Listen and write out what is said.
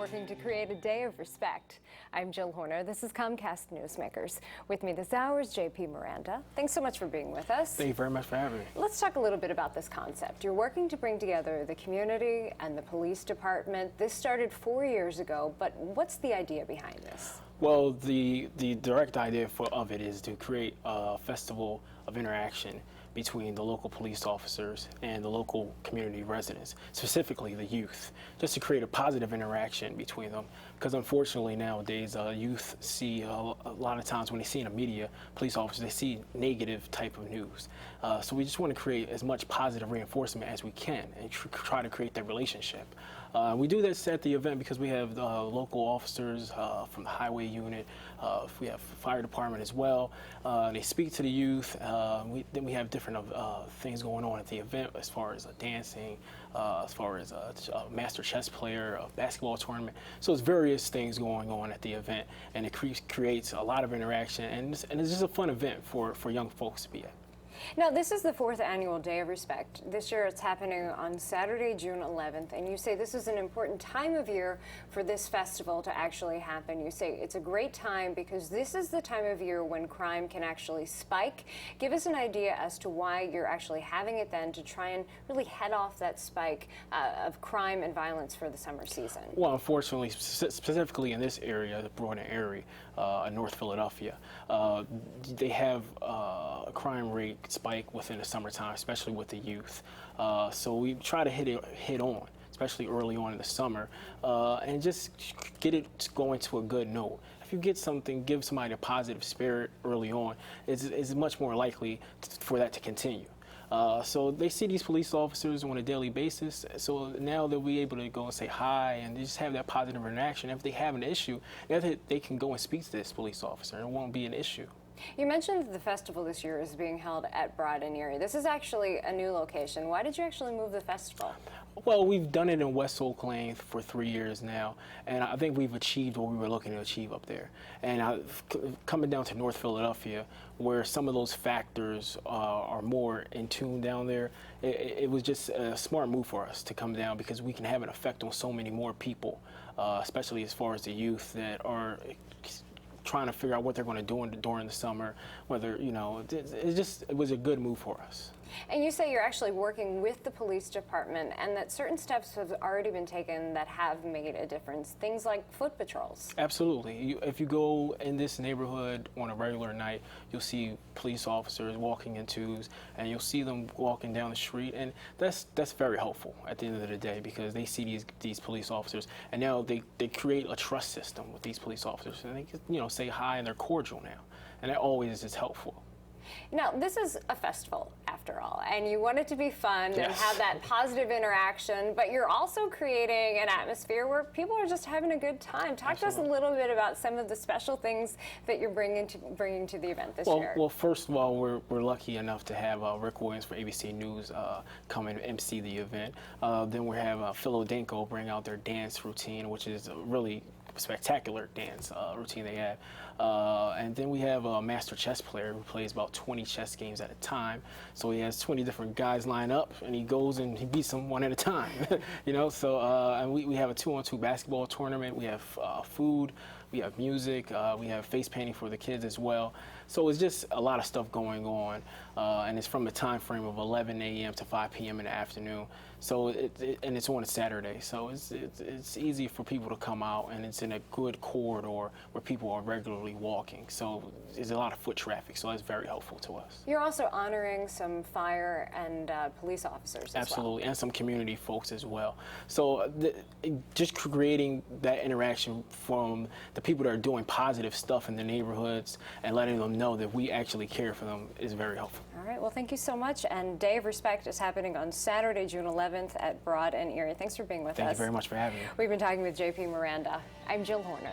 working to create a day of respect. I'm Jill Horner. This is Comcast Newsmakers. With me this hour is JP Miranda. Thanks so much for being with us. Thank you very much for having me. Let's talk a little bit about this concept. You're working to bring together the community and the police department. This started 4 years ago, but what's the idea behind this? Well, the direct idea of it is to create a festival of interaction between the local police officers and the local community residents, specifically the youth, just to create a positive interaction between them. Because unfortunately nowadays, youth see a lot of times when they see in the media, police officers, they see negative type of news. So we just want to create as much positive reinforcement as we can and try to create that relationship. We do this at the event because we have local officers from the highway unit. We have fire department as well. They speak to the youth. Then we have different things going on at the event as far as dancing, as far as a master chess player, a basketball tournament. So it's various things going on at the event, and it creates a lot of interaction, and it's just a fun event for young folks to be at. Now, this is the 4th annual Day of Respect. This year it's happening on Saturday, June 11th, and you say this is an important time of year for this festival to actually happen. You say it's a great time because this is the time of year when crime can actually spike. Give us an idea as to why you're actually having it then to try and really head off that spike of crime and violence for the summer season. Well, unfortunately, specifically in this area, the Broad area, North Philadelphia, they have a crime rate spike within the summertime, especially with the youth. So we try to hit on, especially early on in the summer, and just get it going to a good note. If you get something, give somebody a positive spirit early on, it's much more likely for that to continue. So they see these police officers on a daily basis, so now they'll be able to go and say hi and just have that positive interaction. If they have an issue, they can go and speak to this police officer, and it won't be an issue. You mentioned that the festival this year is being held at Broad and Erie. This is actually a new location. Why did you actually move the festival? Well, we've done it in West Oak Lane for 3 years now, and I think we've achieved what we were looking to achieve up there. And coming down to North Philadelphia, where some of those factors are more in tune down there, it was just a smart move for us to come down because we can have an effect on so many more people, especially as far as the youth that are trying to figure out what they're going to do during the summer, whether, it was a good move for us. And you say you're actually working with the police department and that certain steps have already been taken that have made a difference, things like foot patrols. Absolutely. If you go in this neighborhood on a regular night, you'll see police officers walking in twos, and you'll see them walking down the street, and that's very helpful at the end of the day because they see these police officers, and now they create a trust system with these police officers, and they can, say hi, and they're cordial now, and that always is helpful. Now, this is a festival, after all, and you want it to be fun and have that positive interaction, but you're also creating an atmosphere where people are just having a good time. Talk to us a little bit about some of the special things that you're bringing to the event this year. Well, first of all, we're lucky enough to have Rick Williams for ABC News come and MC the event. Then we have Phil Odenko bring out their dance routine, which is a really spectacular dance routine they have. And then we have a master chess player who plays about 20 chess games at a time. So he has 20 different guys line up, and he goes and he beats them one at a time. So and we have a 2-on-2 basketball tournament. We have food, we have music, we have face painting for the kids as well. So it's just a lot of stuff going on, and it's from a time frame of 11 a.m. to 5 p.m. in the afternoon. So and it's on a Saturday, so it's easy for people to come out, and it's in a good corridor where people are regularly walking. So there's a lot of foot traffic, so that's very helpful to us. You're also honoring some fire and police officers as Absolutely, well. and some community folks as well. So just creating that interaction from the people that are doing positive stuff in the neighborhoods and letting them know that we actually care for them is very helpful. All right, well, thank you so much. And Day of Respect is happening on Saturday, June 11th at Broad and Erie. Thanks for being with us. Thank you very much for having me. We've been talking with JP Miranda. I'm Jill Horner.